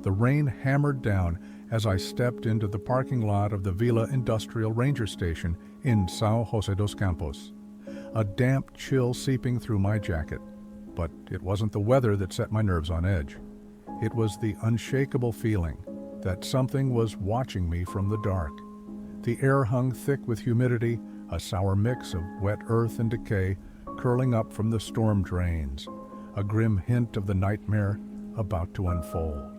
The rain hammered down as I stepped into the parking lot of the Villa Industrial Ranger Station in São José dos Campos. A damp chill seeping through my jacket. But it wasn't the weather that set my nerves on edge. It was the unshakable feeling that something was watching me from the dark. The air hung thick with humidity, a sour mix of wet earth and decay curling up from the storm drains, a grim hint of the nightmare about to unfold.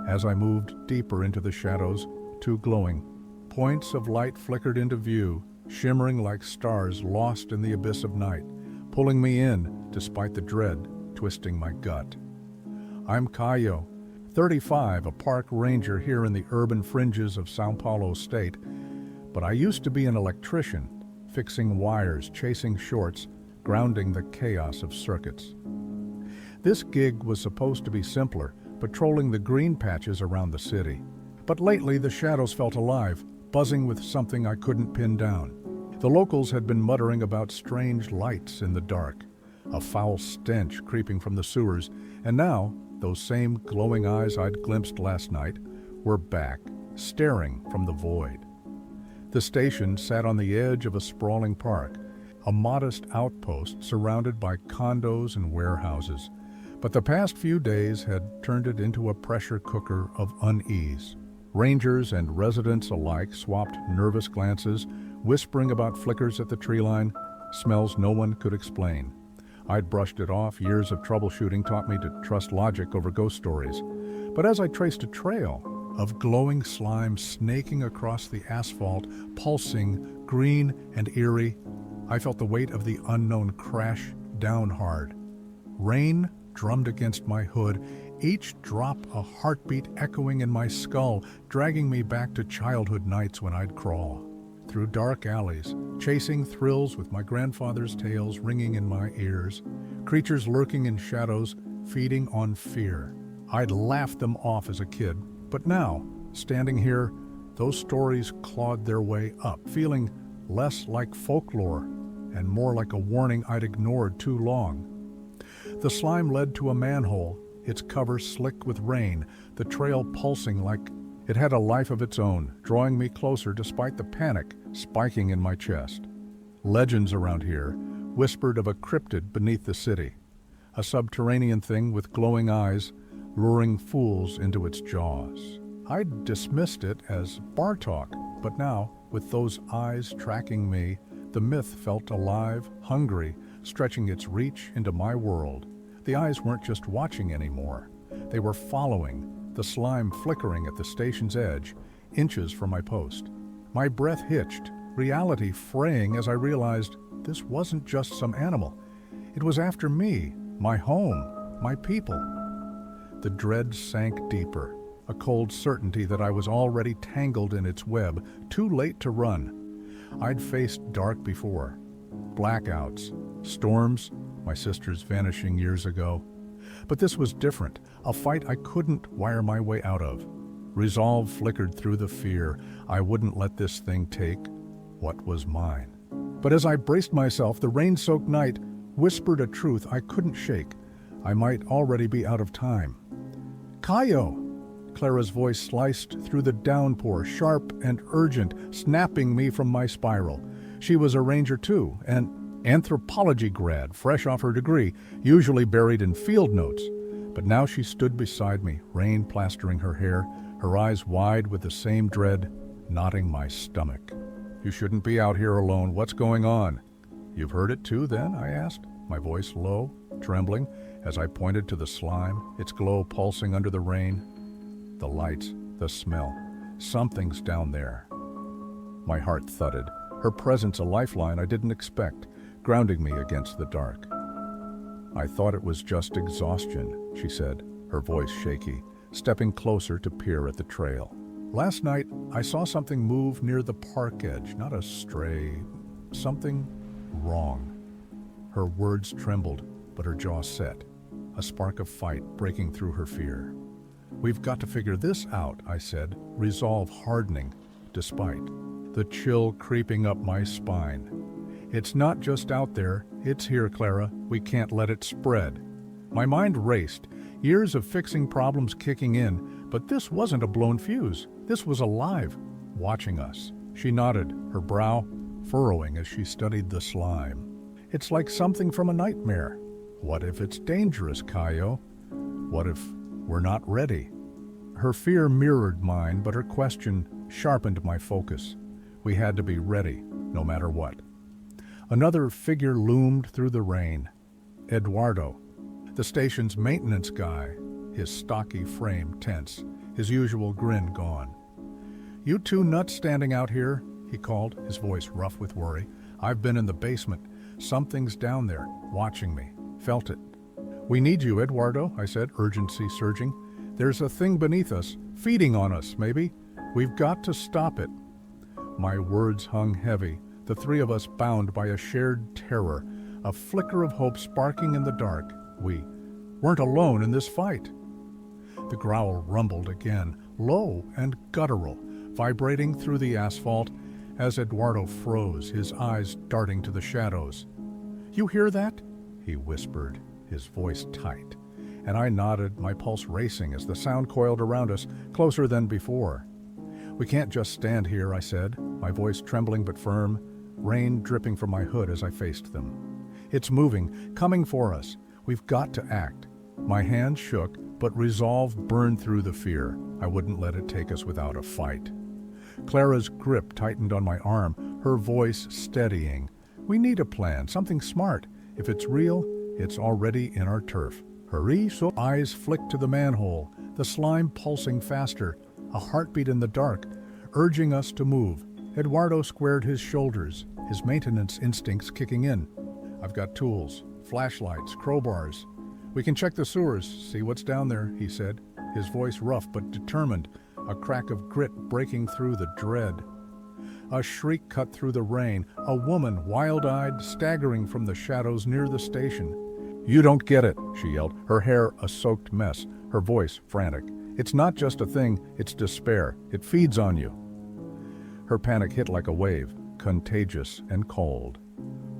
As I moved deeper into the shadows, two glowing points of light flickered into view, shimmering like stars lost in the abyss of night, pulling me in despite the dread twisting my gut. I'm Caio, 35, a park ranger here in the urban fringes of São Paulo state, but I used to be an electrician, fixing wires, chasing shorts, grounding the chaos of circuits. This gig was supposed to be simpler, patrolling the green patches around the city. But lately the shadows felt alive, buzzing with something I couldn't pin down. The locals had been muttering about strange lights in the dark, a foul stench creeping from the sewers, and now those same glowing eyes I'd glimpsed last night were back, staring from the void. The station sat on the edge of a sprawling park, a modest outpost surrounded by condos and warehouses. But the past few days had turned it into a pressure cooker of unease. Rangers and residents alike swapped nervous glances, whispering about flickers at the tree line, smells no one could explain. I'd brushed it off. Years of troubleshooting taught me to trust logic over ghost stories. But as I traced a trail of glowing slime snaking across the asphalt, pulsing, green and eerie, I felt the weight of the unknown crash down hard. Rain drummed against my hood, each drop a heartbeat echoing in my skull, dragging me back to childhood nights when I'd crawl through dark alleys, chasing thrills with my grandfather's tales ringing in my ears, creatures lurking in shadows, feeding on fear. I'd laughed them off as a kid, but now, standing here, those stories clawed their way up, feeling less like folklore and more like a warning I'd ignored too long. The slime led to a manhole, its cover slick with rain, the trail pulsing like it had a life of its own, drawing me closer despite the panic spiking in my chest. Legends around here whispered of a cryptid beneath the city, a subterranean thing with glowing eyes, luring fools into its jaws. I'd dismissed it as bar talk, but now, with those eyes tracking me, the myth felt alive, hungry, stretching its reach into my world. The eyes weren't just watching anymore. They were following, the slime flickering at the station's edge, inches from my post. My breath hitched, reality fraying as I realized this wasn't just some animal. It was after me, my home, my people. The dread sank deeper, a cold certainty that I was already tangled in its web, too late to run. I'd faced dark before. Blackouts, storms, my sister's vanishing years ago. But this was different, a fight I couldn't wire my way out of. Resolve flickered through the fear. I wouldn't let this thing take what was mine. But as I braced myself, the rain-soaked night whispered a truth I couldn't shake. I might already be out of time. Caio! Clara's voice sliced through the downpour, sharp and urgent, snapping me from my spiral. She was a ranger too, an anthropology grad, fresh off her degree, usually buried in field notes. But now she stood beside me, rain plastering her hair, her eyes wide with the same dread, knotting my stomach. You shouldn't be out here alone. What's going on? You've heard it too, then? I asked, my voice low, trembling, as I pointed to the slime, its glow pulsing under the rain. The lights, the smell. Something's down there. My heart thudded, her presence a lifeline I didn't expect, grounding me against the dark. I thought it was just exhaustion, she said, her voice shaky, stepping closer to peer at the trail. Last night, I saw something move near the park edge, not a stray, something wrong. Her words trembled, but her jaw set, a spark of fight breaking through her fear. We've got to figure this out, I said, resolve hardening, despite the chill creeping up my spine. It's not just out there, it's here, Clara. We can't let it spread. My mind raced, years of fixing problems kicking in, But this wasn't a blown fuse. This was alive, watching us. She nodded, her brow furrowing as she studied the slime. It's like something from a nightmare. What if it's dangerous, Kaio? What if we're not ready? Her fear mirrored mine, but her question sharpened my focus. We had to be ready, no matter what. Another figure loomed through the rain. Eduardo, the station's maintenance guy, his stocky frame tense, his usual grin gone. "You two nuts standing out here," he called, his voice rough with worry. "I've been in the basement. Something's down there, watching me. Felt it." "We need you, Eduardo," I said, urgency surging. "There's a thing beneath us, feeding on us, maybe. We've got to stop it." My words hung heavy, the three of us bound by a shared terror, a flicker of hope sparking in the dark. We weren't alone in this fight. The growl rumbled again, low and guttural, vibrating through the asphalt as Eduardo froze, his eyes darting to the shadows. "You hear that?" he whispered, his voice tight, and I nodded, my pulse racing as the sound coiled around us, closer than before. "We can't just stand here," I said, my voice trembling but firm, rain dripping from my hood as I faced them. "It's moving, coming for us. We've got to act." My hands shook, but resolve burned through the fear. I wouldn't let it take us without a fight. Clara's grip tightened on my arm, her voice steadying. "We need a plan, something smart. If it's real, it's already in our turf. Hurry!" So eyes flicked to the manhole, the slime pulsing faster, a heartbeat in the dark, urging us to move. Eduardo squared his shoulders, his maintenance instincts kicking in. "I've got tools, flashlights, crowbars. We can check the sewers, see what's down there," he said, his voice rough but determined, a crack of grit breaking through the dread. A shriek cut through the rain, a woman, wild-eyed, staggering from the shadows near the station. "You don't get it," she yelled, her hair a soaked mess, her voice frantic. "It's not just a thing, it's despair. It feeds on you." Her panic hit like a wave, contagious and cold.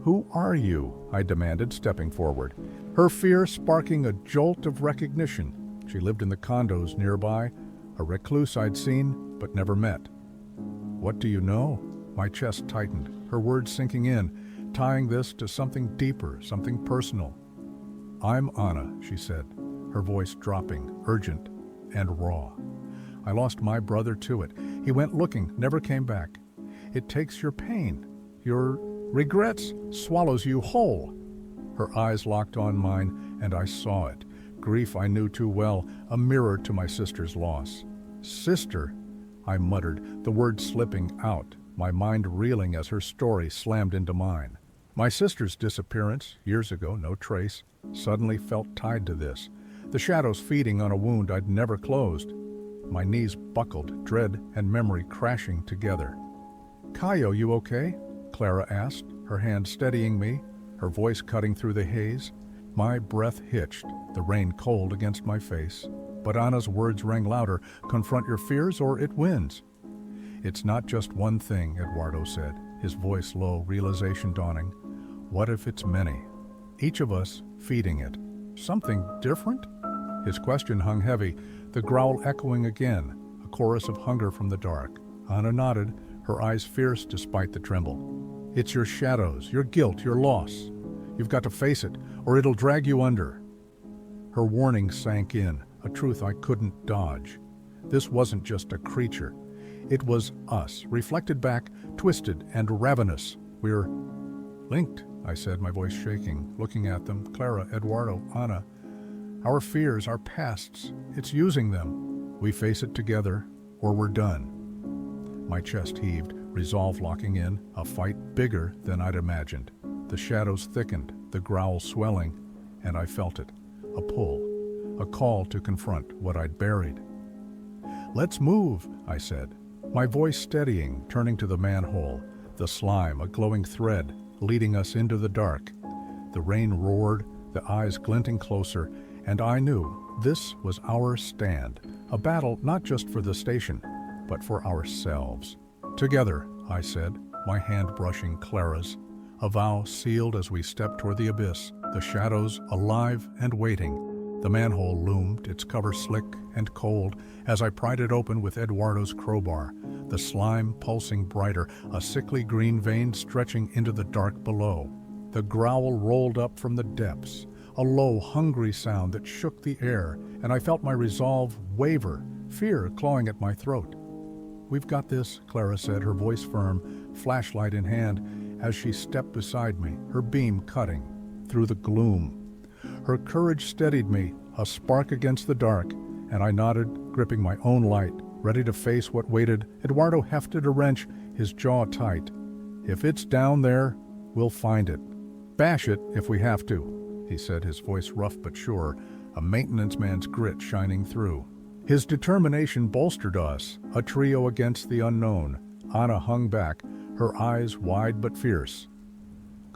"Who are you?" I demanded, stepping forward, her fear sparking a jolt of recognition. She lived in the condos nearby, a recluse I'd seen but never met. "What do you know?" My chest tightened, her words sinking in, tying this to something deeper, something personal. "I'm Anna," she said, her voice dropping, urgent and raw. "I lost my brother to it. He went looking, never came back. It takes your pain, your regrets, swallows you whole." Her eyes locked on mine, and I saw it. Grief I knew too well, a mirror to my sister's loss. "Sister," I muttered, the words slipping out, my mind reeling as her story slammed into mine. My sister's disappearance, years ago, no trace, suddenly felt tied to this, the shadows feeding on a wound I'd never closed. My knees buckled, dread and memory crashing together. "Kaio, you okay?" Clara asked, her hand steadying me, her voice cutting through the haze. My breath hitched, the rain cold against my face. But Anna's words rang louder, "Confront your fears or it wins." "It's not just one thing," Eduardo said, his voice low, realization dawning. "What if it's many? Each of us feeding it. Something different?" His question hung heavy, the growl echoing again, a chorus of hunger from the dark. Anna nodded, her eyes fierce despite the tremble. "It's your shadows, your guilt, your loss. You've got to face it, or it'll drag you under." Her warning sank in, a truth I couldn't dodge. This wasn't just a creature. It was us, reflected back, twisted and ravenous. "We're linked," I said, my voice shaking, looking at them, Clara, Eduardo, Anna. "Our fears, our pasts, it's using them. We face it together, or we're done." My chest heaved, resolve locking in, a fight bigger than I'd imagined. The shadows thickened, the growl swelling, and I felt it. A pull, a call to confront what I'd buried. "Let's move," I said, my voice steadying, turning to the manhole, the slime, a glowing thread, leading us into the dark. The rain roared, the eyes glinting closer, and I knew this was our stand, a battle not just for the station, but for ourselves. "Together," I said, my hand brushing Clara's, a vow sealed as we stepped toward the abyss, the shadows alive and waiting, The manhole loomed, its cover slick and cold, as I pried it open with Eduardo's crowbar, the slime pulsing brighter, a sickly green vein stretching into the dark below. The growl rolled up from the depths, a low, hungry sound that shook the air, and I felt my resolve waver, fear clawing at my throat. "We've got this," Clara said, her voice firm, flashlight in hand, as she stepped beside me, her beam cutting through the gloom. Her courage steadied me, a spark against the dark, and I nodded, gripping my own light, ready to face what waited. Eduardo hefted a wrench, his jaw tight. "If it's down there, we'll find it. Bash it if we have to," he said, his voice rough but sure, a maintenance man's grit shining through. His determination bolstered us, a trio against the unknown. Anna hung back, her eyes wide but fierce.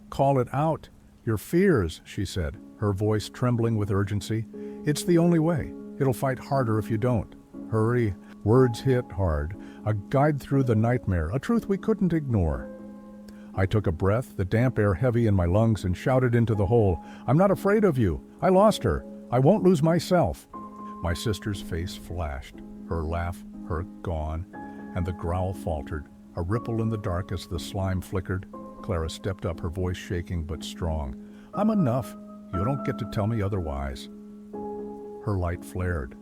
"Call it out, your fears," she said, her voice trembling with urgency. "It's the only way. It'll fight harder if you don't. Hurry." Words hit hard, a guide through the nightmare, a truth we couldn't ignore. I took a breath, the damp air heavy in my lungs, and shouted into the hole, "I'm not afraid of you. I lost her. I won't lose myself." My sister's face flashed, her laugh, her gone, and the growl faltered, a ripple in the dark as the slime flickered. Clara stepped up, her voice shaking but strong. "I'm enough. You don't get to tell me otherwise." Her light flared,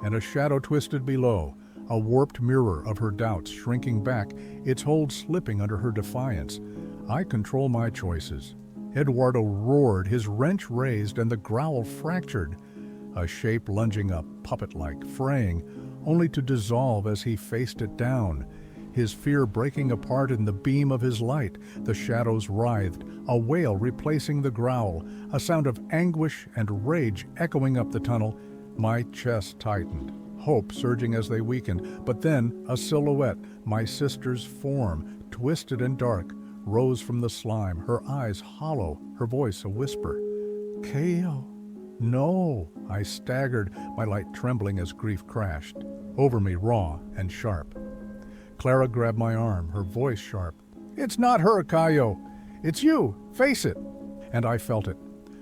and a shadow twisted below, a warped mirror of her doubts shrinking back, its hold slipping under her defiance. I control my choices. Eduardo roared, his wrench raised, and the growl fractured, a shape lunging up, puppet-like, fraying, only to dissolve as he faced it down. His fear breaking apart in the beam of his light, the shadows writhed, a wail replacing the growl, a sound of anguish and rage echoing up the tunnel. My chest tightened, hope surging as they weakened, but then a silhouette, my sister's form, twisted and dark, rose from the slime, her eyes hollow, her voice a whisper. "Kale." "No." I staggered, my light trembling as grief crashed over me, raw and sharp. Clara grabbed my arm, her voice sharp. "It's not her, Cayo. It's you. Face it." And I felt it,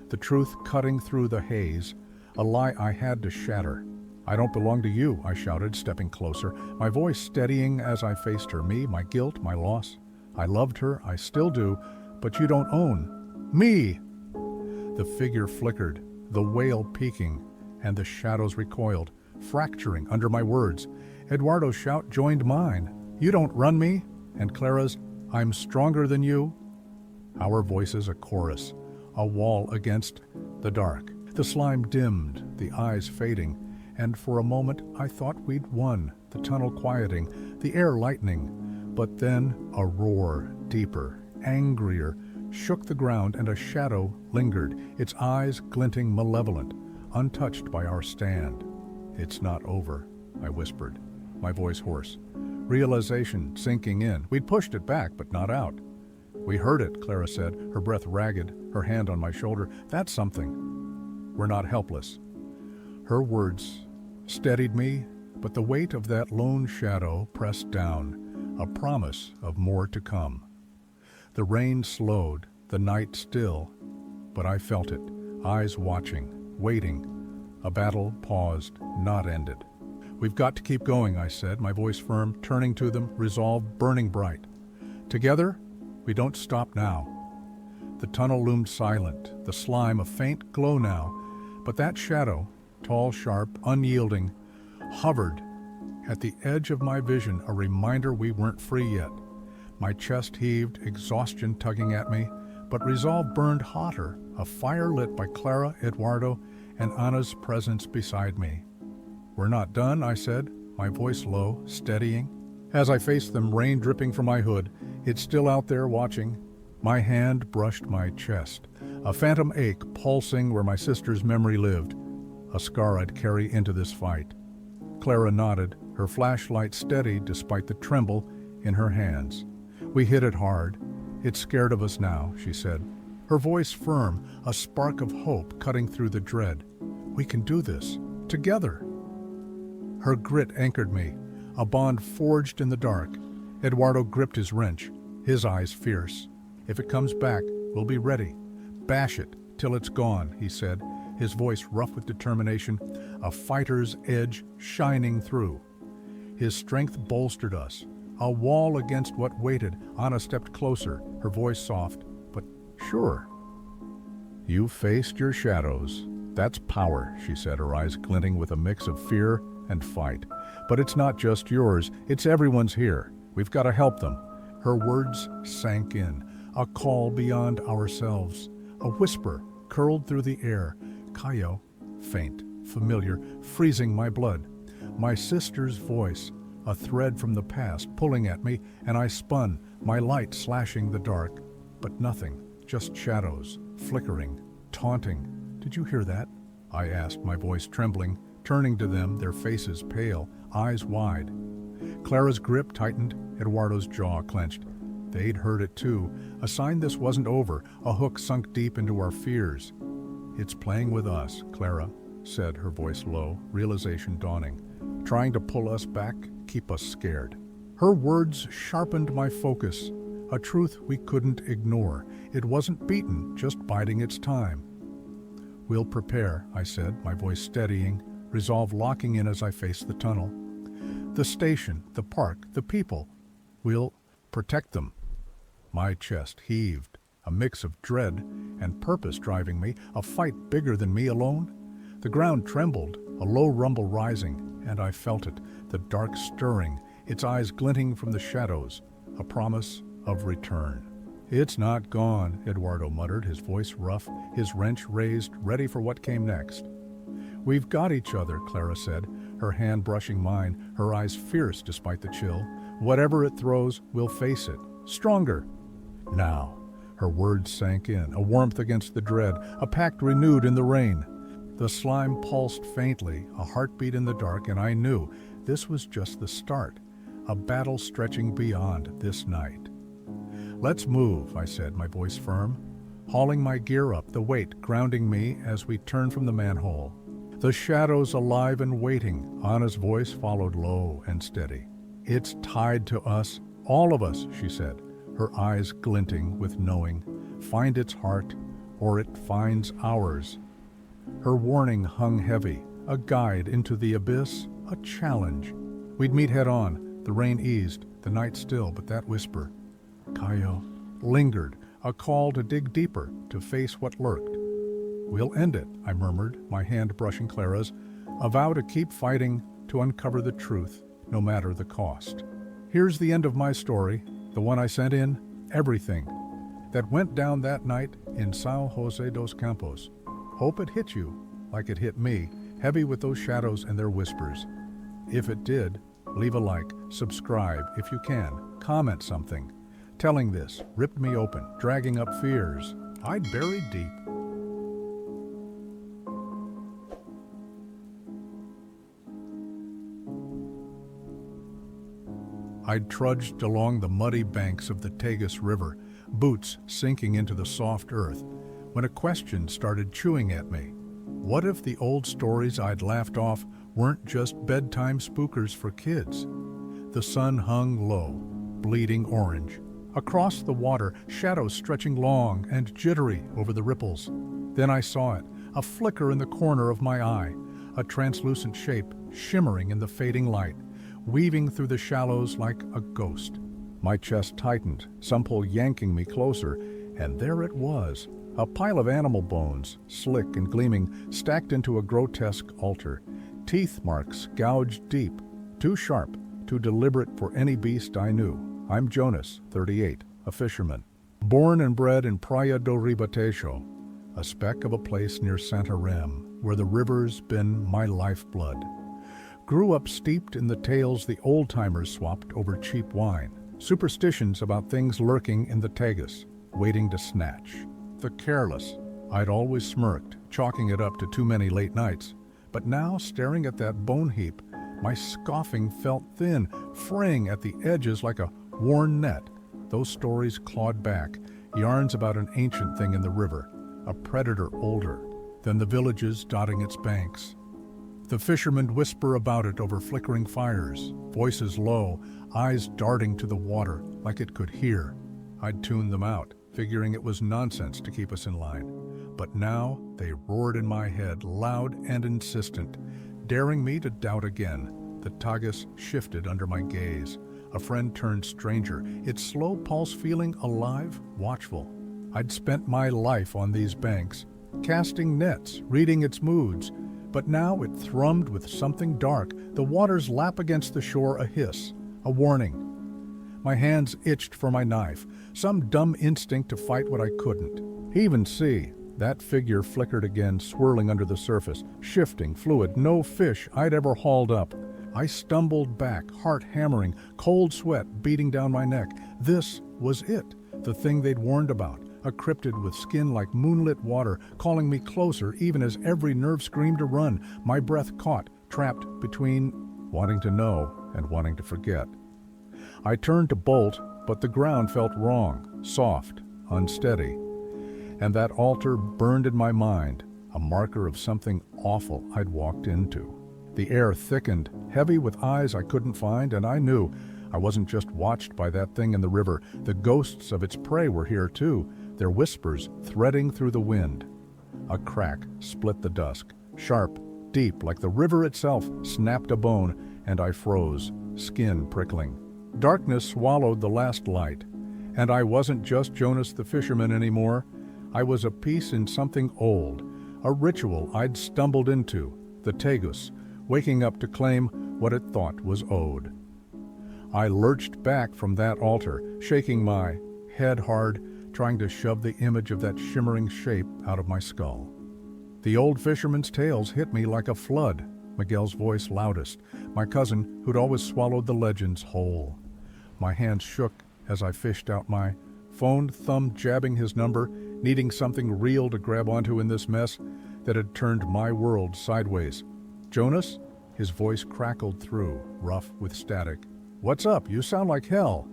the truth cutting through the haze, a lie I had to shatter. "I don't belong to you," I shouted, stepping closer, my voice steadying as I faced her. Me, my guilt, my loss. I loved her, I still do, but you don't own me. The figure flickered, the wail peaking, and the shadows recoiled, fracturing under my words. Eduardo's shout joined mine. "You don't run me," and Clara's, "I'm stronger than you." Our voices a chorus, a wall against the dark. The slime dimmed, the eyes fading, and for a moment I thought we'd won, the tunnel quieting, the air lightening. But then a roar, deeper, angrier, shook the ground, and a shadow lingered, its eyes glinting malevolent, untouched by our stand. "It's not over," I whispered, my voice hoarse. Realization sinking in. We'd pushed it back, but not out. "We heard it," Clara said, her breath ragged, her hand on my shoulder. "That's something. We're not helpless." Her words steadied me, but the weight of that lone shadow pressed down, a promise of more to come. The rain slowed, the night still, but I felt it, eyes watching, waiting. A battle paused, not ended. "We've got to keep going," I said, my voice firm, turning to them, resolve burning bright. "Together, we don't stop now." The tunnel loomed silent, the slime a faint glow now, but that shadow, tall, sharp, unyielding, hovered at the edge of my vision, a reminder we weren't free yet. My chest heaved, exhaustion tugging at me, but resolve burned hotter, a fire lit by Clara, Eduardo, and Anna's presence beside me. "We're not done," I said, my voice low, steadying. As I faced them, rain dripping from my hood, it's still out there watching. My hand brushed my chest, a phantom ache pulsing where my sister's memory lived, a scar I'd carry into this fight. Clara nodded, her flashlight steady despite the tremble in her hands. "We hit it hard. It's scared of us now," she said, her voice firm, a spark of hope cutting through the dread. "We can do this, together." Her grit anchored me, a bond forged in the dark. Eduardo gripped his wrench, his eyes fierce. "If it comes back, we'll be ready. Bash it till it's gone," he said, his voice rough with determination, a fighter's edge shining through. His strength bolstered us, a wall against what waited. Anna stepped closer, her voice soft, but sure. "You faced your shadows. That's power," she said, her eyes glinting with a mix of fear and fight. "But it's not just yours, it's everyone's here. We've got to help them." Her words sank in, a call beyond ourselves. A whisper curled through the air. "Kayo," faint, familiar, freezing my blood. My sister's voice, a thread from the past pulling at me, and I spun, my light slashing the dark. But nothing, just shadows, flickering, taunting. "Did you hear that?" I asked, my voice trembling, turning to them, their faces pale, eyes wide. Clara's grip tightened, Eduardo's jaw clenched. They'd heard it too, a sign this wasn't over, a hook sunk deep into our fears. "It's playing with us," Clara said, her voice low, realization dawning. "Trying to pull us back, keep us scared." Her words sharpened my focus, a truth we couldn't ignore. It wasn't beaten, just biding its time. "We'll prepare," I said, my voice steadying, resolve locking in as I faced the tunnel. "The station, the park, the people. We'll protect them." My chest heaved, a mix of dread and purpose driving me, a fight bigger than me alone. The ground trembled, a low rumble rising, and I felt it, the dark stirring, its eyes glinting from the shadows, a promise of return. "It's not gone," Eduardo muttered, his voice rough, his wrench raised, ready for what came next. "We've got each other," Clara said, her hand brushing mine, her eyes fierce despite the chill. "Whatever it throws, we'll face it. Stronger." Now, her words sank in, a warmth against the dread, a pact renewed in the rain. The slime pulsed faintly, a heartbeat in the dark, and I knew this was just the start, a battle stretching beyond this night. "Let's move," I said, my voice firm, hauling my gear up, the weight grounding me as we turned from the manhole. The shadows alive and waiting, Anna's voice followed low and steady. "It's tied to us, all of us," she said, her eyes glinting with knowing. "Find its heart, or it finds ours." Her warning hung heavy, a guide into the abyss, a challenge. We'd meet head on, the rain eased, the night still, but that whisper, "Kayo," lingered, a call to dig deeper, to face what lurked. "We'll end it," I murmured, my hand brushing Clara's, a vow to keep fighting, to uncover the truth, no matter the cost. Here's the end of my story, the one I sent in, everything that went down that night in São José dos Campos. Hope it hit you like it hit me, heavy with those shadows and their whispers. If it did, leave a like, subscribe if you can, comment something. Telling this ripped me open, dragging up fears I'd buried deep. I'd trudged along the muddy banks of the Tagus River, boots sinking into the soft earth, when a question started chewing at me. What if the old stories I'd laughed off weren't just bedtime spookers for kids? The sun hung low, bleeding orange. Across the water, shadows stretching long and jittery over the ripples. Then I saw it, a flicker in the corner of my eye, a translucent shape shimmering in the fading light, weaving through the shallows like a ghost. My chest tightened, some pull yanking me closer, and there it was, a pile of animal bones, slick and gleaming, stacked into a grotesque altar. Teeth marks gouged deep, too sharp, too deliberate for any beast I knew. I'm Jonas, 38, a fisherman. Born and bred in Praia do Ribatejo, a speck of a place near Santarém, where the river's been my lifeblood. Grew up steeped in the tales the old-timers swapped over cheap wine, superstitions about things lurking in the Tagus, waiting to snatch. The careless, I'd always smirked, chalking it up to too many late nights. But now, staring at that bone heap, my scoffing felt thin, fraying at the edges like a worn net. Those stories clawed back, yarns about an ancient thing in the river, a predator older than the villages dotting its banks. The fishermen whisper about it over flickering fires, voices low, eyes darting to the water like it could hear. I'd tuned them out, figuring it was nonsense to keep us in line. But now they roared in my head, loud and insistent, daring me to doubt again. The Tagus shifted under my gaze. A friend turned stranger, its slow pulse feeling alive, watchful. I'd spent my life on these banks, casting nets, reading its moods, but now it thrummed with something dark, the water's lap against the shore a hiss, a warning. My hands itched for my knife, some dumb instinct to fight what I couldn't. Even see, that figure flickered again, swirling under the surface, shifting, fluid, no fish I'd ever hauled up. I stumbled back, heart hammering, cold sweat beating down my neck. This was it, the thing they'd warned about, a cryptid with skin like moonlit water, calling me closer even as every nerve screamed to run, my breath caught, trapped between wanting to know and wanting to forget. I turned to bolt, but the ground felt wrong, soft, unsteady. And that altar burned in my mind, a marker of something awful I'd walked into. The air thickened, heavy with eyes I couldn't find, and I knew I wasn't just watched by that thing in the river. The ghosts of its prey were here too, their whispers threading through the wind. A crack split the dusk, sharp, deep, like the river itself snapped a bone, and I froze, skin prickling. Darkness swallowed the last light, and I wasn't just Jonas the fisherman anymore. I was a piece in something old, a ritual I'd stumbled into, the Tagus, waking up to claim what it thought was owed. I lurched back from that altar, shaking my head hard, trying to shove the image of that shimmering shape out of my skull. The old fisherman's tales hit me like a flood, Miguel's voice loudest, my cousin who'd always swallowed the legends whole. My hands shook as I fished out my phone, thumb jabbing his number, needing something real to grab onto in this mess that had turned my world sideways. Jonas? His voice crackled through, rough with static. What's up? You sound like hell.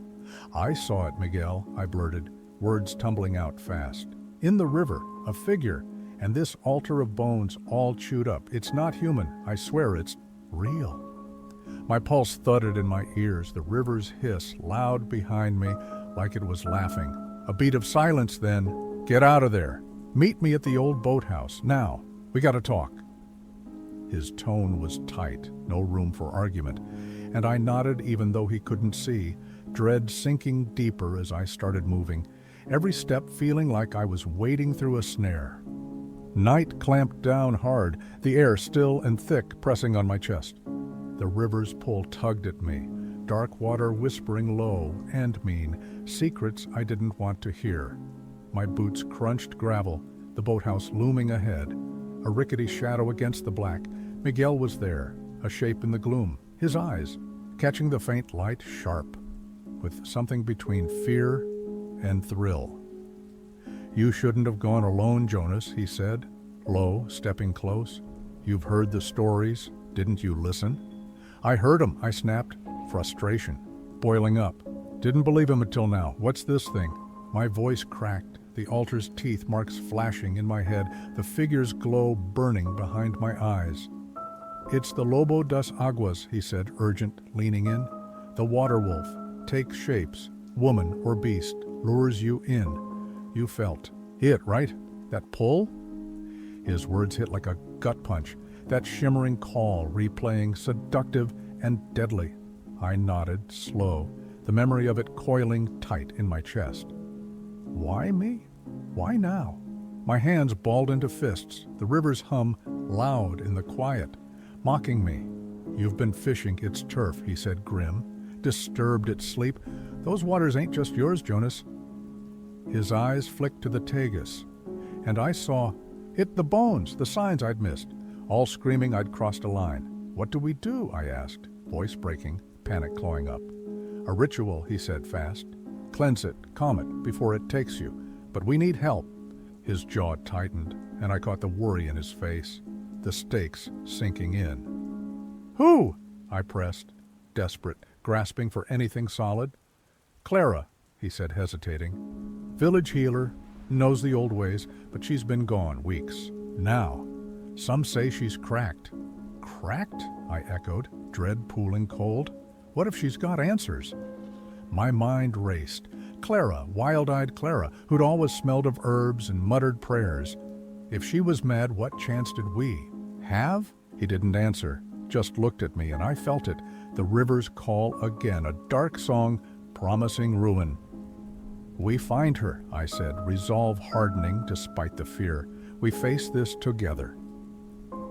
I saw it, Miguel, I blurted, words tumbling out fast. In the river, a figure, and this altar of bones all chewed up. It's not human, I swear it's real. My pulse thudded in my ears, the river's hiss loud behind me like it was laughing. A beat of silence then. Get out of there. Meet me at the old boathouse, now. We gotta talk. His tone was tight, no room for argument, and I nodded even though he couldn't see, dread sinking deeper as I started moving, every step feeling like I was wading through a snare. Night clamped down hard, the air still and thick pressing on my chest. The river's pull tugged at me, dark water whispering low and mean, secrets I didn't want to hear. My boots crunched gravel, the boathouse looming ahead. A rickety shadow against the black. Miguel was there, a shape in the gloom, his eyes, catching the faint light sharp, with something between fear and thrill. You shouldn't have gone alone, Jonas, he said, low, stepping close. You've heard the stories, didn't you listen? I heard 'em, I snapped, frustration, boiling up. Didn't believe him until now. What's this thing? My voice cracked, the altar's teeth marks flashing in my head, the figure's glow burning behind my eyes. It's the Lobo das Aguas, he said, urgent, leaning in. The water wolf, takes shapes, woman or beast, lures you in. You felt it, right? That pull? His words hit like a gut punch, that shimmering call replaying, seductive and deadly. I nodded, slow, the memory of it coiling tight in my chest. Why me? Why now? My hands balled into fists, the river's hum loud in the quiet, mocking me. You've been fishing its turf, he said grim, disturbed its sleep. Those waters ain't just yours, Jonas. His eyes flicked to the Tagus, and I saw it, the bones, the signs I'd missed, all screaming I'd crossed a line. What do we do? I asked, voice breaking, panic clawing up. A ritual, he said fast. Cleanse it, calm it, before it takes you. But we need help. His jaw tightened, and I caught the worry in his face, the stakes sinking in. Who? I pressed, desperate, grasping for anything solid. Clara, he said, hesitating. Village healer, knows the old ways, but she's been gone weeks. Now, some say she's cracked. Cracked? I echoed, dread pooling cold. What if she's got answers? My mind raced. Clara, wild-eyed Clara, who'd always smelled of herbs and muttered prayers. If she was mad, what chance did we have? He didn't answer, just looked at me, and I felt it. The river's call again, a dark song promising ruin. We find her, I said, resolve hardening despite the fear. We face this together.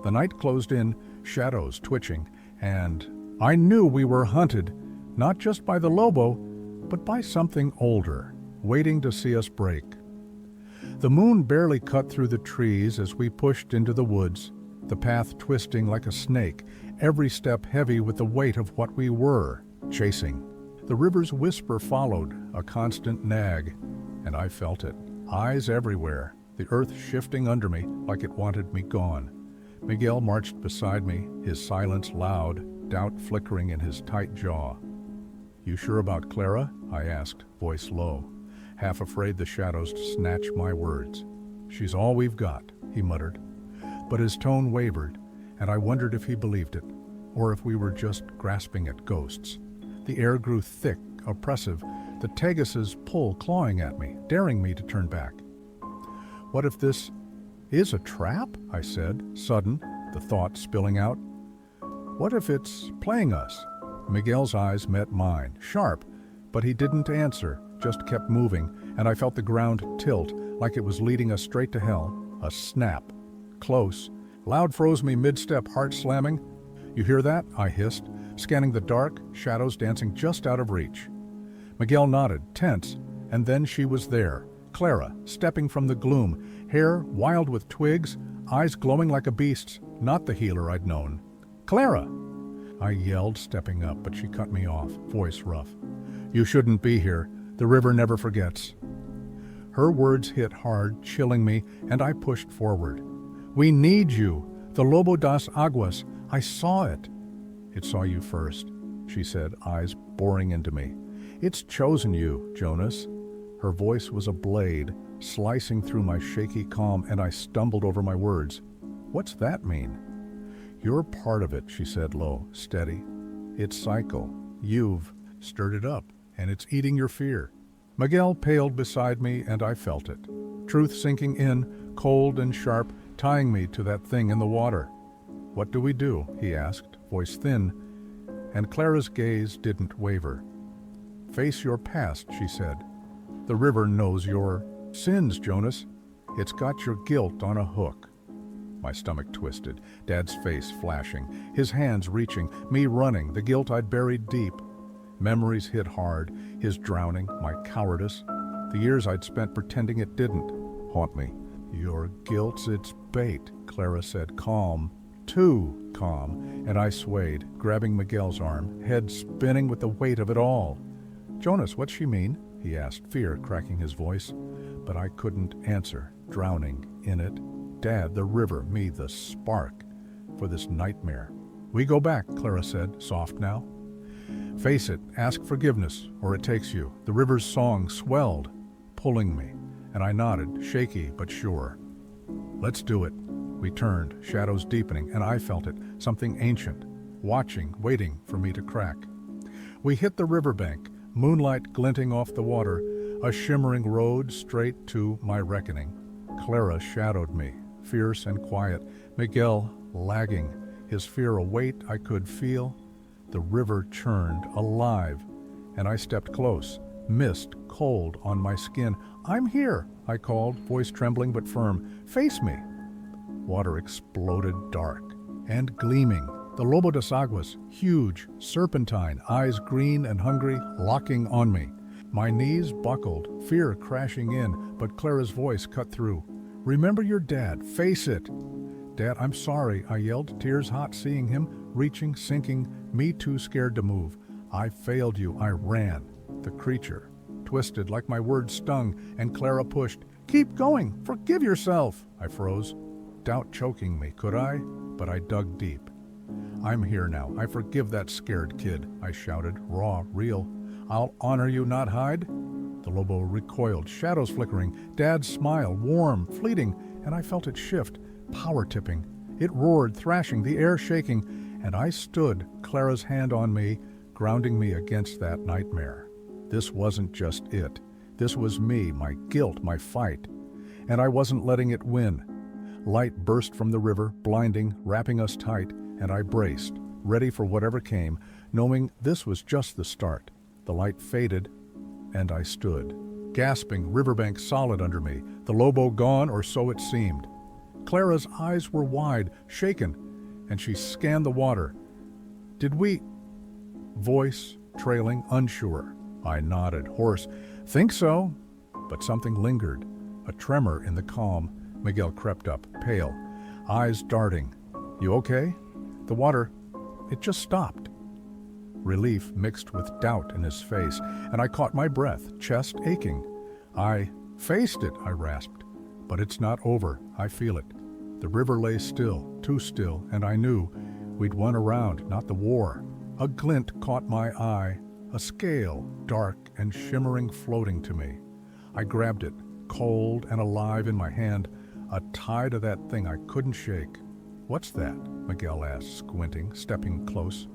The night closed in, shadows twitching, and I knew we were hunted, not just by the lobo, but by something older, waiting to see us break. The moon barely cut through the trees as we pushed into the woods, the path twisting like a snake, every step heavy with the weight of what we were chasing. The river's whisper followed, a constant nag, and I felt it. Eyes everywhere, the earth shifting under me like it wanted me gone. Miguel marched beside me, his silence loud, doubt flickering in his tight jaw. "You sure about Clara?" I asked, voice low, half afraid the shadows to snatch my words. "She's all we've got," he muttered. But his tone wavered, and I wondered if he believed it, or if we were just grasping at ghosts. The air grew thick, oppressive, the Tegas's pull clawing at me, daring me to turn back. "What if this is a trap?" I said, sudden, the thought spilling out. "What if it's playing us?" Miguel's eyes met mine, sharp, but he didn't answer, just kept moving, and I felt the ground tilt like it was leading us straight to hell. A snap. Close. Loud froze me mid-step, heart slamming. "You hear that?" I hissed, scanning the dark, shadows dancing just out of reach. Miguel nodded, tense, and then she was there. Clara, stepping from the gloom, hair wild with twigs, eyes glowing like a beast's, not the healer I'd known. "Clara!" I yelled, stepping up, but she cut me off, voice rough. "You shouldn't be here. The river never forgets." Her words hit hard, chilling me, and I pushed forward. "We need you. The Lobo das Aguas. I saw it." "It saw you first," she said, eyes boring into me. "It's chosen you, Jonas." Her voice was a blade, slicing through my shaky calm, and I stumbled over my words. "What's that mean?" "You're part of it," she said low, steady. "It's cycle. You've stirred it up, and it's eating your fear." Miguel paled beside me, and I felt it. Truth sinking in, cold and sharp, tying me to that thing in the water. "What do we do?" he asked, voice thin, and Clara's gaze didn't waver. "Face your past," she said. "The river knows your sins, Jonas. It's got your guilt on a hook." My stomach twisted, Dad's face flashing, his hands reaching, me running, the guilt I'd buried deep. Memories hit hard, his drowning, my cowardice, the years I'd spent pretending it didn't haunt me. "Your guilt's its bait," Clara said, calm, too calm, and I swayed, grabbing Miguel's arm, head spinning with the weight of it all. "Jonas, what's she mean?" he asked, fear cracking his voice. But I couldn't answer, drowning in it. Dad, the river, me, the spark for this nightmare. "We go back," Clara said, soft now. "Face it, ask forgiveness, or it takes you." The river's song swelled, pulling me, and I nodded, shaky but sure. "Let's do it." We turned, shadows deepening, and I felt it, something ancient, watching, waiting for me to crack. We hit the riverbank, moonlight glinting off the water, a shimmering road straight to my reckoning. Clara shadowed me, fierce and quiet, Miguel lagging, his fear a weight I could feel. The river churned, alive, and I stepped close, mist cold on my skin. "I'm here," I called, voice trembling but firm. "Face me." Water exploded dark and gleaming. The Lobo das Aguas, huge, serpentine, eyes green and hungry, locking on me. My knees buckled, fear crashing in, but Clara's voice cut through. "Remember your dad, face it." "Dad, I'm sorry," I yelled, tears hot seeing him, reaching, sinking, me too scared to move. "I failed you," I ran. The creature twisted like my words stung, and Clara pushed. "Keep going, forgive yourself." I froze, doubt choking me. Could I? But I dug deep. "I'm here now. I forgive that scared kid," I shouted, raw, real. "I'll honor you, not hide." The Lobo recoiled, shadows flickering, Dad's smile, warm, fleeting, and I felt it shift, power tipping. It roared, thrashing, the air shaking, and I stood, Clara's hand on me, grounding me against that nightmare. This wasn't just it. This was me, my guilt, my fight. And I wasn't letting it win. Light burst from the river, blinding, wrapping us tight, and I braced, ready for whatever came, knowing this was just the start. The light faded, and I stood, gasping, riverbank solid under me, the Lobo gone, or so it seemed. Clara's eyes were wide, shaken, and she scanned the water. Did we... Voice, trailing, unsure. I nodded, hoarse. Think so? But something lingered, a tremor in the calm. Miguel crept up, pale, eyes darting. You okay? The water, it just stopped. Relief mixed with doubt in his face, and I caught my breath, chest aching. I faced it, I rasped. But it's not over, I feel it. The river lay still, too still, and I knew we'd won a round, not the war. A glint caught my eye, a scale, dark and shimmering, floating to me. I grabbed it, cold and alive in my hand, a tie to that thing I couldn't shake. What's that? Miguel asked, squinting, stepping close.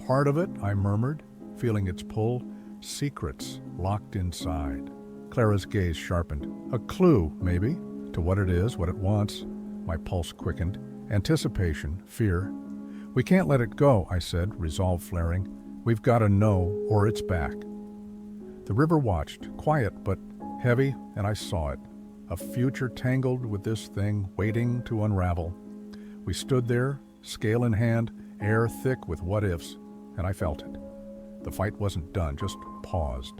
Part of it, I murmured, feeling its pull, secrets locked inside. Clara's gaze sharpened. A clue, maybe, to what it is, what it wants. My pulse quickened. Anticipation, fear. We can't let it go, I said, resolve flaring. We've got to know, or it's back. The river watched, quiet but heavy, and I saw it. A future tangled with this thing, waiting to unravel. We stood there, scale in hand, air thick with what-ifs, and I felt it. The fight wasn't done, just paused.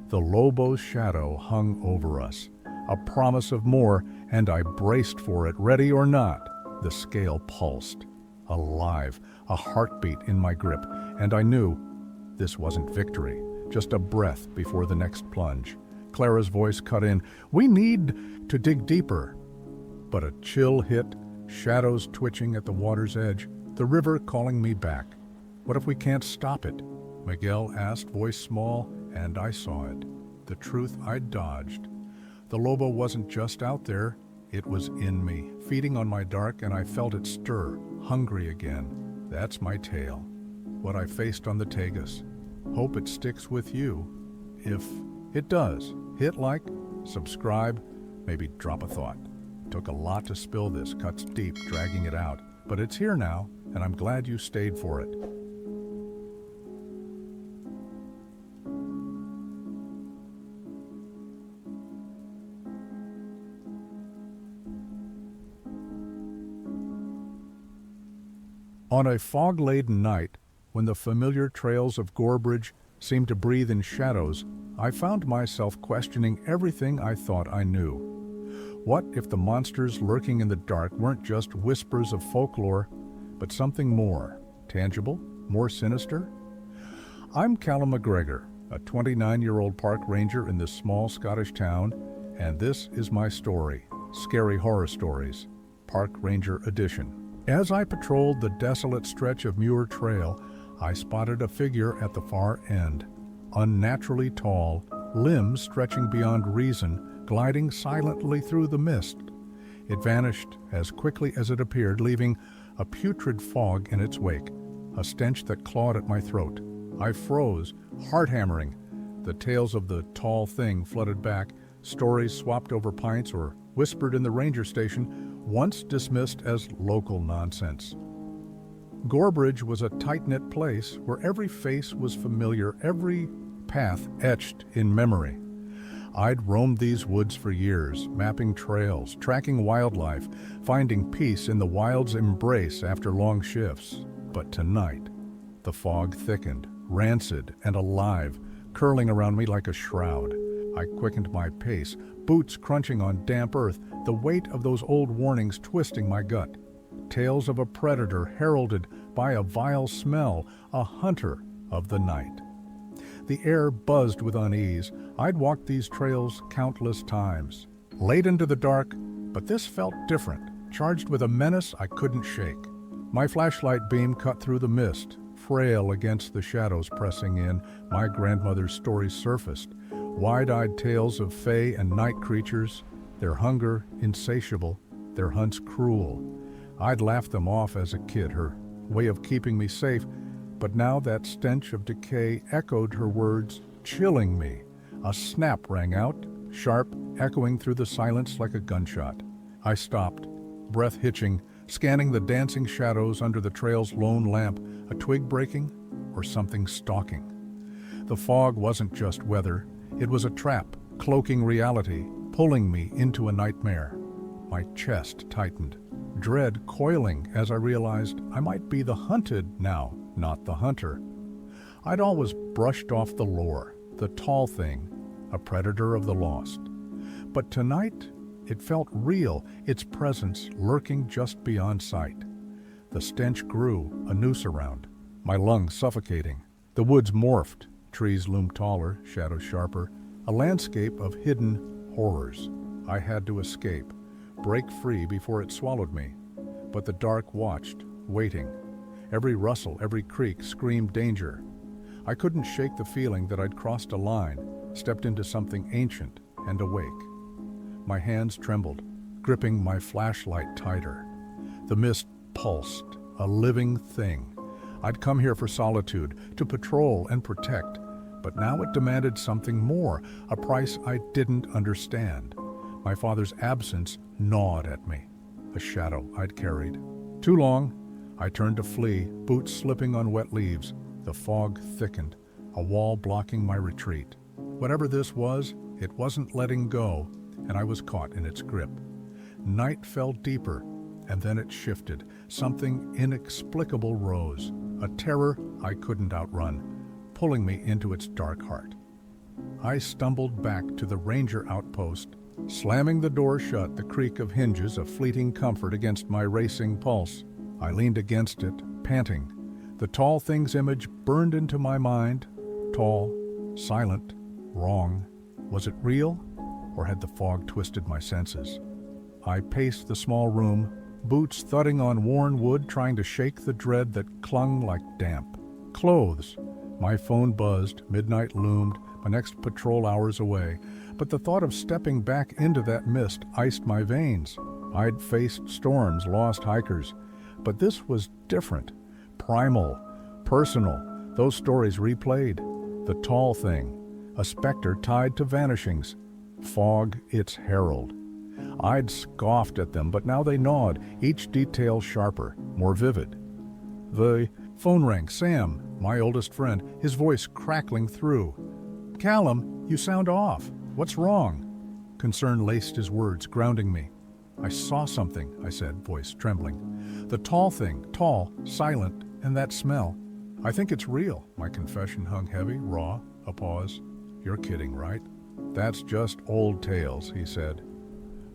The Lobo's shadow hung over us, a promise of more, and I braced for it, ready or not. The scale pulsed, alive, a heartbeat in my grip, and I knew this wasn't victory, just a breath before the next plunge. Clara's voice cut in, we need to dig deeper. But a chill hit, shadows twitching at the water's edge, the river calling me back. What if we can't stop it? Miguel asked, voice small, and I saw it. The truth I'd dodged. The Lobo wasn't just out there, it was in me, feeding on my dark, and I felt it stir, hungry again. That's my tale. What I faced on the Tagus. Hope it sticks with you. If it does, hit like, subscribe, maybe drop a thought. Took a lot to spill this, cuts deep, dragging it out. But it's here now, and I'm glad you stayed for it. On a fog-laden night, when the familiar trails of Gorebridge seemed to breathe in shadows, I found myself questioning everything I thought I knew. What if the monsters lurking in the dark weren't just whispers of folklore, but something more, tangible, more sinister? I'm Callum McGregor, a 29-year-old park ranger in this small Scottish town, and this is my story, Scary Horror Stories, Park Ranger Edition. As I patrolled the desolate stretch of Muir Trail, I spotted a figure at the far end, unnaturally tall, limbs stretching beyond reason, gliding silently through the mist. It vanished as quickly as it appeared, leaving a putrid fog in its wake, a stench that clawed at my throat. I froze, heart hammering. The tales of the tall thing flooded back, stories swapped over pints or whispered in the ranger station, once dismissed as local nonsense. Gorebridge was a tight-knit place where every face was familiar, every path etched in memory. I'd roamed these woods for years, mapping trails, tracking wildlife, finding peace in the wild's embrace after long shifts. But tonight, the fog thickened, rancid and alive, curling around me like a shroud. I quickened my pace, boots crunching on damp earth, the weight of those old warnings twisting my gut. Tales of a predator heralded by a vile smell, a hunter of the night. The air buzzed with unease. I'd walked these trails countless times, late into the dark, but this felt different, charged with a menace I couldn't shake. My flashlight beam cut through the mist, frail against the shadows pressing in. My grandmother's stories surfaced, wide-eyed tales of fae and night creatures, their hunger insatiable, their hunts cruel. I'd laughed them off as a kid, her way of keeping me safe, but now that stench of decay echoed her words, chilling me. A snap rang out, sharp, echoing through the silence like a gunshot. I stopped, breath hitching, scanning the dancing shadows under the trail's lone lamp, a twig breaking or something stalking. The fog wasn't just weather, it was a trap, cloaking reality, pulling me into a nightmare. My chest tightened, dread coiling as I realized I might be the hunted now, not the hunter. I'd always brushed off the lore, the tall thing, a predator of the lost. But tonight, it felt real, its presence lurking just beyond sight. The stench grew, a noose around, my lungs suffocating. The woods morphed, trees loomed taller, shadows sharper, a landscape of hidden horrors. I had to escape, break free before it swallowed me. But the dark watched, waiting. Every rustle, every creak screamed danger. I couldn't shake the feeling that I'd crossed a line, stepped into something ancient and awake. My hands trembled, gripping my flashlight tighter. The mist pulsed, a living thing. I'd come here for solitude, to patrol and protect, but now it demanded something more, a price I didn't understand. My father's absence gnawed at me, a shadow I'd carried. Too long, I turned to flee, boots slipping on wet leaves. The fog thickened, a wall blocking my retreat. Whatever this was, it wasn't letting go, and I was caught in its grip. Night fell deeper, and then it shifted. Something inexplicable rose, a terror I couldn't outrun, pulling me into its dark heart. I stumbled back to the ranger outpost, slamming the door shut, the creak of hinges a fleeting comfort against my racing pulse. I leaned against it, panting. The tall thing's image burned into my mind. Tall, silent, wrong. Was it real, or had the fog twisted my senses? I paced the small room, boots thudding on worn wood, trying to shake the dread that clung like damp. Clothes. My phone buzzed, midnight loomed, my next patrol hours away. But the thought of stepping back into that mist iced my veins. I'd faced storms, lost hikers. But this was different. Primal, personal, those stories replayed. The tall thing, a specter tied to vanishings. Fog, its herald. I'd scoffed at them, but now they gnawed, each detail sharper, more vivid. The phone rang. Sam, my oldest friend, his voice crackling through. "Callum, you sound off. What's wrong?" Concern laced his words, grounding me. "I saw something," I said, voice trembling. "The tall thing, tall, silent, and that smell. I think it's real." My confession hung heavy, raw, a pause. "You're kidding, right?" "That's just old tales," he said.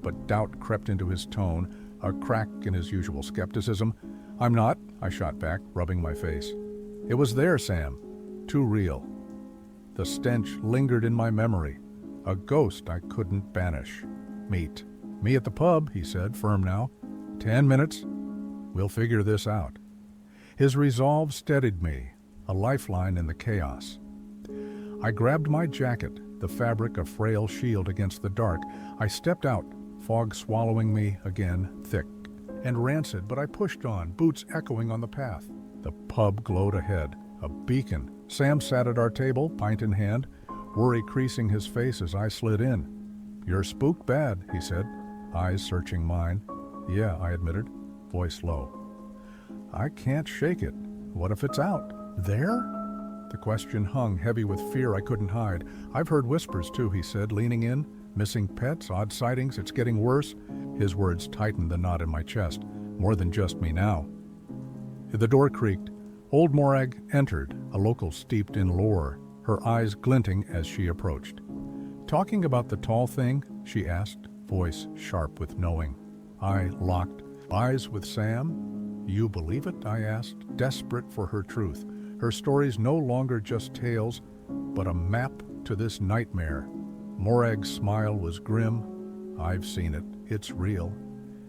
But doubt crept into his tone, a crack in his usual skepticism. "I'm not," I shot back, rubbing my face. "It was there, Sam. Too real." The stench lingered in my memory, a ghost I couldn't banish. "Meet me at the pub," he said, firm now. 10 minutes. We'll figure this out." His resolve steadied me, a lifeline in the chaos. I grabbed my jacket, the fabric a frail shield against the dark. I stepped out, fog swallowing me again, thick and rancid, but I pushed on, boots echoing on the path. The pub glowed ahead, a beacon. Sam sat at our table, pint in hand, worry creasing his face as I slid in. "You're spooked bad," he said, eyes searching mine. "Yeah," I admitted, voice low. "I can't shake it. What if it's out? There?" The question hung heavy with fear I couldn't hide. "I've heard whispers too," he said, leaning in. "Missing pets, odd sightings, it's getting worse." His words tightened the knot in my chest. More than just me now. The door creaked. Old Morag entered, a local steeped in lore, her eyes glinting as she approached. "Talking about the tall thing?" she asked, voice sharp with knowing. I locked eyes with Sam. "You believe it?" I asked, desperate for her truth. Her stories no longer just tales, but a map to this nightmare. Morag's smile was grim. "I've seen it. It's real.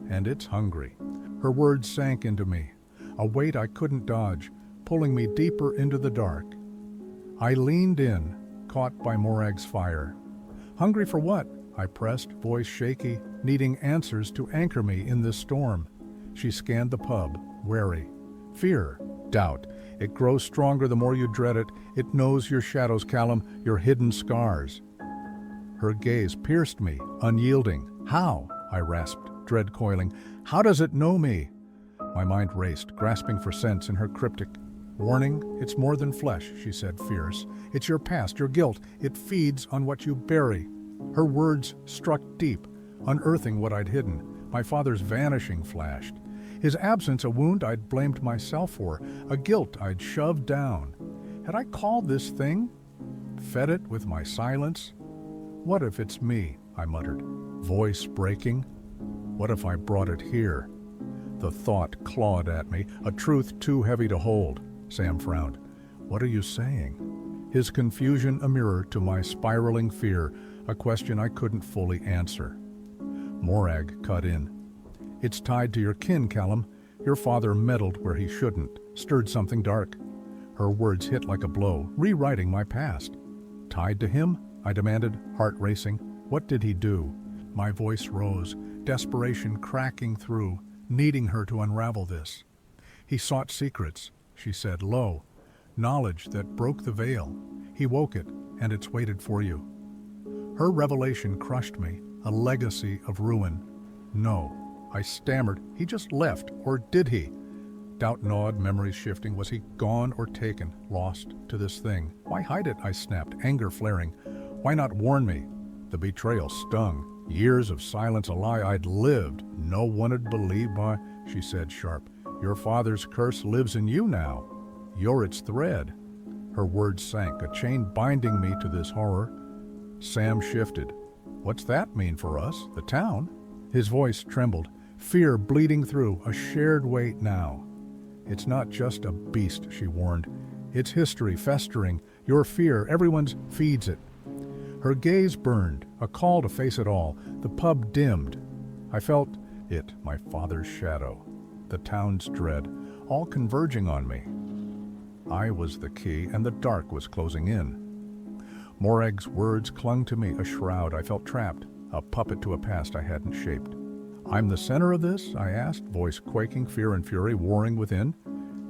And it's hungry." Her words sank into me, a weight I couldn't dodge, pulling me deeper into the dark. I leaned in, caught by Morag's fire. "Hungry for what?" I pressed, voice shaky, needing answers to anchor me in this storm. She scanned the pub, wary. "Fear, doubt. It grows stronger the more you dread it. It knows your shadows, Callum, your hidden scars." Her gaze pierced me, unyielding. "How?" I rasped, dread coiling. How does it know me? My mind raced, grasping for sense in her cryptic. Warning, it's more than flesh, she said, fierce. It's your past, your guilt. It feeds on what you bury. Her words struck deep, unearthing what I'd hidden. My father's vanishing flashed. His absence a wound I'd blamed myself for, a guilt I'd shoved down. Had I called this thing? Fed it with my silence? What if it's me, I muttered, voice breaking? What if I brought it here? The thought clawed at me, a truth too heavy to hold. Sam frowned. What are you saying? His confusion a mirror to my spiraling fear, a question I couldn't fully answer. Morag cut in. It's tied to your kin, Callum. Your father meddled where he shouldn't, stirred something dark. Her words hit like a blow, rewriting my past. Tied to him? I demanded, heart racing. What did he do? My voice rose, desperation cracking through, needing her to unravel this. He sought secrets, she said low, knowledge that broke the veil. He woke it, and it's waited for you. Her revelation crushed me, a legacy of ruin. No, I stammered. He just left, or did he? Doubt gnawed, memories shifting. Was he gone or taken, lost to this thing? Why hide it, I snapped, anger flaring. Why not warn me? The betrayal stung. Years of silence, a lie I'd lived. No one had believed my, she said sharp. Your father's curse lives in you now. You're its thread. Her words sank, a chain binding me to this horror. Sam shifted. What's that mean for us, the town? His voice trembled, fear bleeding through, a shared weight now. It's not just a beast, she warned. It's history festering, your fear, everyone's feeds it. Her gaze burned, a call to face it all. The pub dimmed. I felt it, my father's shadow, the town's dread, all converging on me. I was the key, and the dark was closing in. Morag's words clung to me, a shroud. I felt trapped, a puppet to a past I hadn't shaped. I'm the center of this? I asked, voice quaking, fear and fury warring within.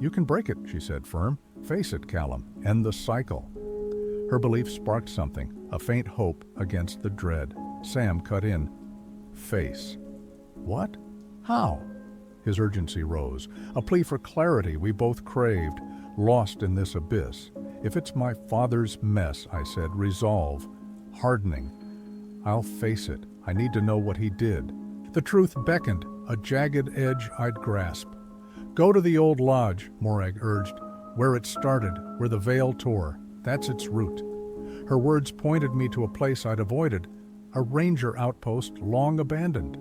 You can break it, she said, firm. Face it, Callum. End the cycle. Her belief sparked something, a faint hope against the dread. Sam cut in. Face. What? How? His urgency rose, a plea for clarity we both craved, lost in this abyss. If it's my father's mess, I said, resolve, hardening. I'll face it. I need to know what he did. The truth beckoned, a jagged edge I'd grasp. Go to the old lodge, Morag urged, where it started, where the veil tore. That's its root. Her words pointed me to a place I'd avoided, a ranger outpost long abandoned.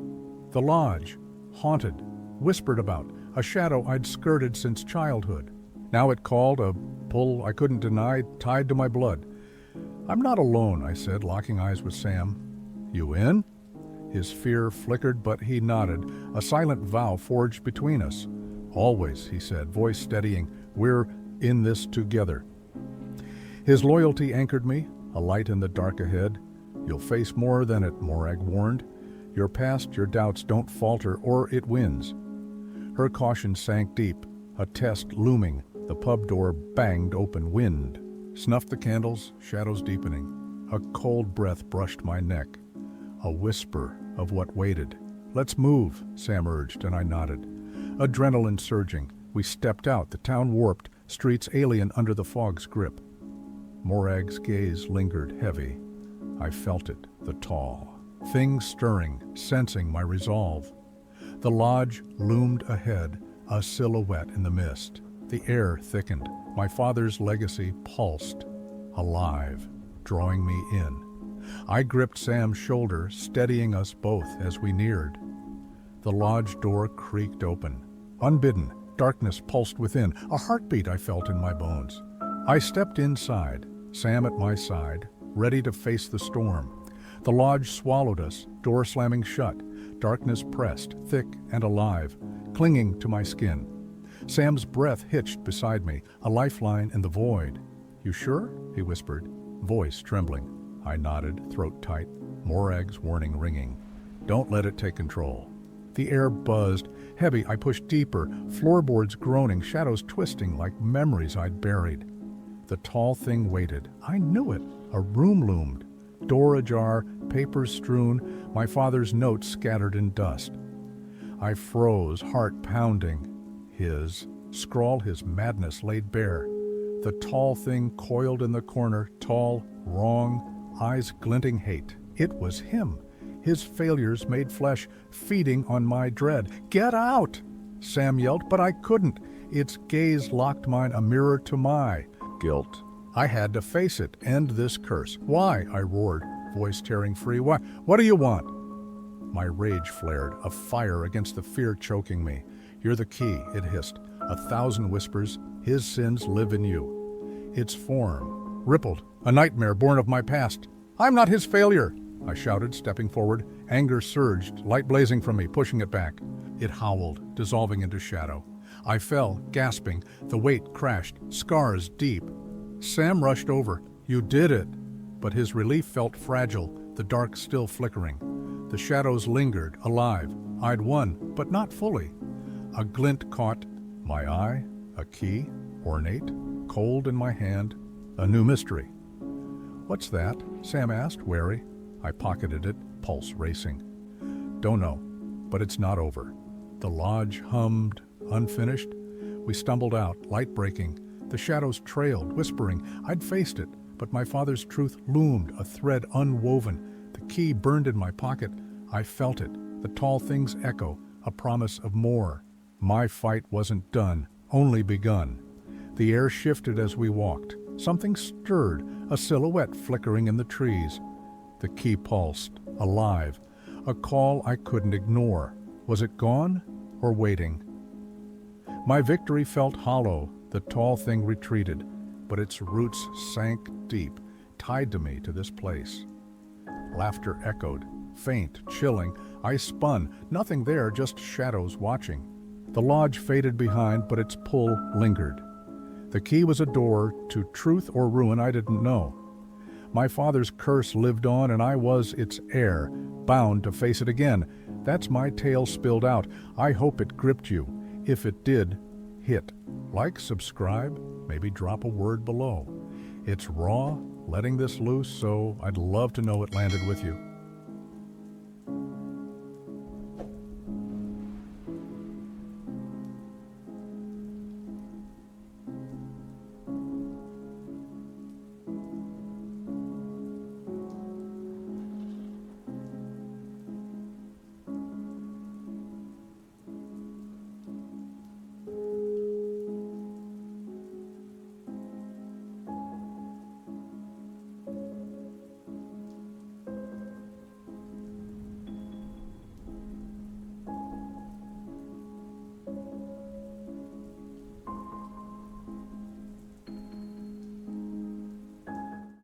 The lodge, haunted, whispered about, a shadow I'd skirted since childhood. Now it called, a pull I couldn't deny, tied to my blood. I'm not alone, I said, locking eyes with Sam. You in? His fear flickered, but he nodded, a silent vow forged between us. Always, he said, voice steadying, we're in this together. His loyalty anchored me, a light in the dark ahead. You'll face more than it, Morag warned. Your past, your doubts don't falter, or it wins. Her caution sank deep, a test looming. The pub door banged open, wind snuffed the candles, shadows deepening. A cold breath brushed my neck, a whisper of what waited. Let's move, Sam urged, and I nodded. Adrenaline surging, we stepped out, the town warped, streets alien under the fog's grip. Morag's gaze lingered heavy. I felt it, the tall. Things stirring, sensing my resolve. The lodge loomed ahead, a silhouette in the mist. The air thickened. My father's legacy pulsed, alive, drawing me in. I gripped Sam's shoulder, steadying us both as we neared. The lodge door creaked open. Unbidden, darkness pulsed within, a heartbeat I felt in my bones. I stepped inside, Sam at my side, ready to face the storm. The lodge swallowed us, door slamming shut, darkness pressed, thick and alive, clinging to my skin. Sam's breath hitched beside me, a lifeline in the void. You sure? He whispered, voice trembling. I nodded, throat tight, Morag's warning ringing. Don't let it take control. The air buzzed. Heavy, I pushed deeper, floorboards groaning, shadows twisting like memories I'd buried. The tall thing waited. I knew it. A room loomed. Door ajar, papers strewn, my father's notes scattered in dust. I froze, heart pounding. His scrawl, his madness laid bare. The tall thing coiled in the corner, tall, wrong, eyes glinting hate. It was him. His failures made flesh, feeding on my dread. "Get out!" Sam yelled, but I couldn't. Its gaze locked mine, a mirror to my guilt. I had to face it, end this curse. "Why?" I roared, voice tearing free. "Why? What do you want?" My rage flared, a fire against the fear choking me. "You're the key," it hissed. 1,000 whispers, his sins live in you. Its form rippled, a nightmare born of my past. "I'm not his failure," I shouted, stepping forward. Anger surged, light blazing from me, pushing it back. It howled, dissolving into shadow. I fell, gasping. The weight crashed, scars deep. Sam rushed over. "You did it!" But his relief felt fragile, the dark still flickering. The shadows lingered, alive. I'd won, but not fully. A glint caught my eye, a key, ornate, cold in my hand, a new mystery. "What's that?" Sam asked, wary. I pocketed it, pulse racing. "Don't know, but it's not over." The lodge hummed, unfinished. We stumbled out, light breaking. The shadows trailed, whispering. I'd faced it, but my father's truth loomed, a thread unwoven. The key burned in my pocket. I felt it, the tall thing's echo, a promise of more. My fight wasn't done, only begun. The air shifted as we walked. Something stirred, a silhouette flickering in the trees. The key pulsed, alive, a call I couldn't ignore. Was it gone or waiting? My victory felt hollow. The tall thing retreated, but its roots sank deep, tied to me to this place. Laughter echoed, faint, chilling. I spun, nothing there, just shadows watching. The lodge faded behind, but its pull lingered. The key was a door to truth or ruin I didn't know. My father's curse lived on, and I was its heir, bound to face it again. That's my tale spilled out. I hope it gripped you. If it did, hit like, subscribe, maybe drop a word below. It's raw, letting this loose, so I'd love to know it landed with you.